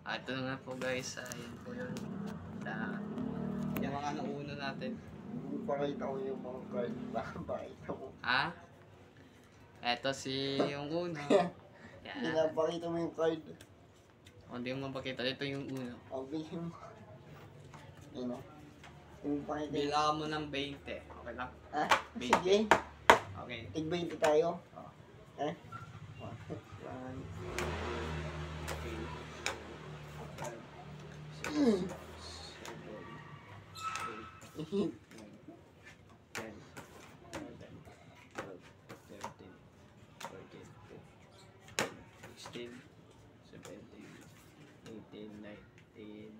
Ito na nga po guys, ayun po yun. Yung mga nauna natin. Pakita ko yung mga card. Pakita ko. Ha? Ito si yung uno. Yan. Pinapakita mo yung card. O, hindi mo mapakita. Ito yung uno. Ang bilhin mo. Yun o. Yung pakita yung... Bilangan mo ng 20. Okay lang? Ah, 20. sige. Okay. Tig-20 tayo. Oh. Eh? 1, 2, 3, 4, 5, 6, 7, 8, 9, 10, 11, 12, 13, 14, 15, 16, 17, 18, 19,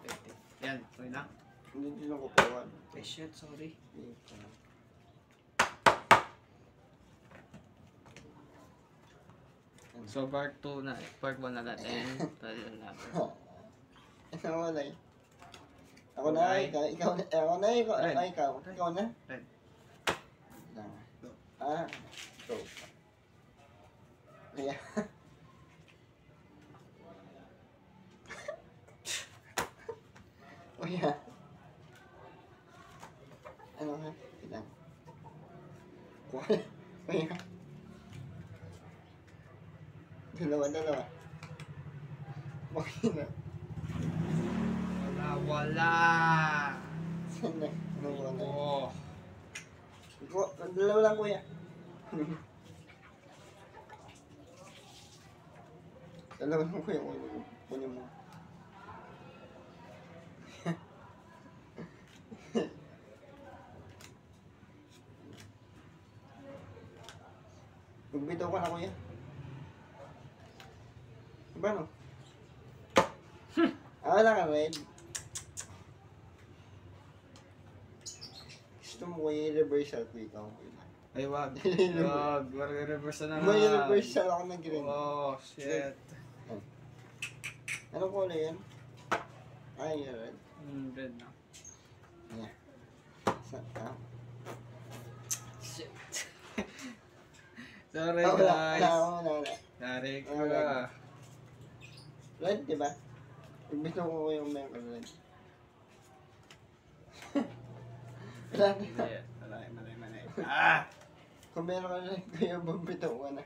20. Yan, okay na? Hindi lang ko pawan. Shit, sorry. So part 2 na, part 1 na natin. Tali na natin. Ako na eh. Ako na, ikaw na, ako na, ikaw na. Red. Go. Ayan. Oh yeah. Ano ha? Ilan? Oh yeah. Dalawa. Okay na. Wala. Saan na? Ano wala? Oh. Dalawa lang kuya. Dalawa lang kuya. Kunin mo. Magbitaw ka na kuya. Diba no? Wala ka red. Gusto mo kuya i-reversal ko ikaw. Ay, wag. Wag. Reverse na nga. May reversal ako ng green. Oh, shit. Anong kulay yan? Ay, red. Red na. Yeah. Shit. Sorry Wala. guys. Sorry ka. Red, diba? Ibig ko yung may red. Wala na. Malay. Ah! Kung meron ka red, kaya bumitaw ka na.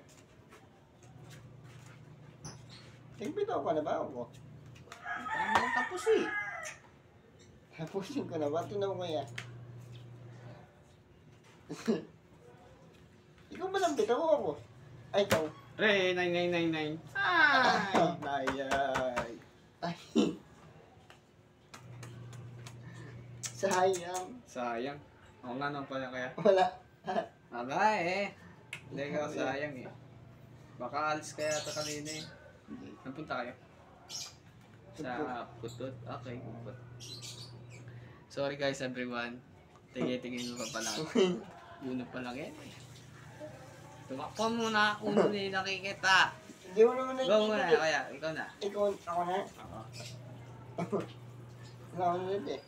Nagbitaw ka na ba ako? Tapos eh. Tapusin ko na ba? Tunaw ko yan. Ikaw ba nang bitaw ako? Ay, ikaw. Re, 9999. Ay. Ay. Sayang. Sayang. Oo nga nang pala kaya. Wala. Wala eh. Hindi ka sayang eh. Baka alis kaya ito kanina eh. Napunta kayo? Sa Putut? Okay, Putut. Sorry guys everyone. Tingin mo pa pala. Uno pa lang yan eh. Tumakbo muna. Uno na yung nakikita. Hindi mo naman nakikita. Go muna kaya. Ikaw na. Ikaw, ako na. Oo. Wala ako na rin eh.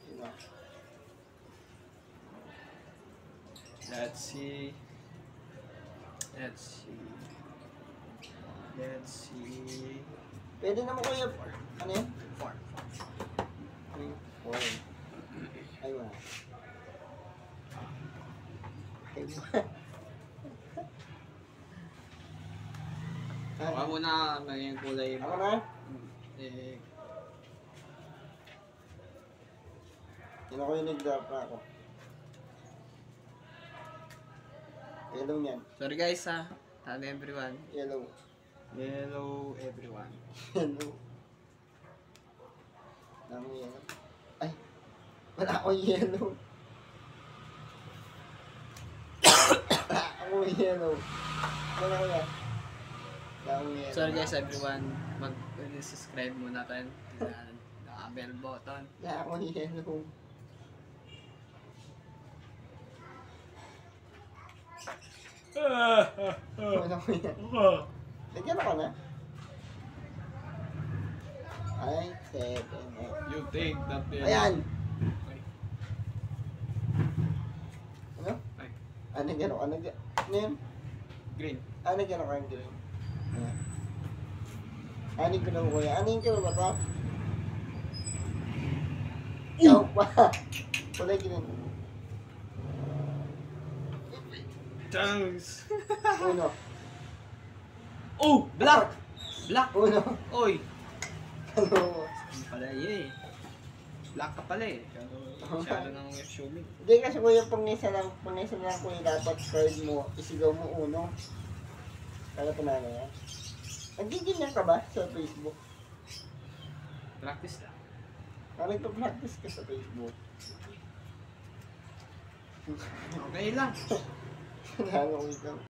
Let's see. Pwede naman kuya. Ano yan? 4. 4. Ay, wala. Ay, Baka muna maging kulay mo. ako na? Eh, Yun ako yung nag-drop na ako. Yellow yan. sorry guys ha. Hello everyone. Yellow. Hello everyone. Yellow. Dami yellow. Ay! Wala akong yellow. Wala akong yellow. Wala ko yan. Wala akong yellow. Sorry guys everyone. Mag-subscribe muna tayo. Naka-bell button. Wala akong yellow. Wala ko yan. Lagyan ako na. Ay, 7, 8. You think that Ayan! Ay. Ano? Ay. Ano gano'n? Ano yun? Green. Ano gano'n kayong green? Ayan. Anin ko na mo kuya. Anin ko ba ito? Ikaw pa. Kulay ganun. Thanks! Uno. Oh! Black! Black! Uno. Oy! Ano? Ano pala eh. Black ka pala eh. Masyado nang assuming. Hindi kasi kuya, pang isa lang kuya dapat card mo, isigaw mo uno. Kaya panalo yan. Nagiging ka ba sa Facebook? Practice lang. Nagpa-practice ka sa Facebook. Okay lang. Nanalo ko ikaw.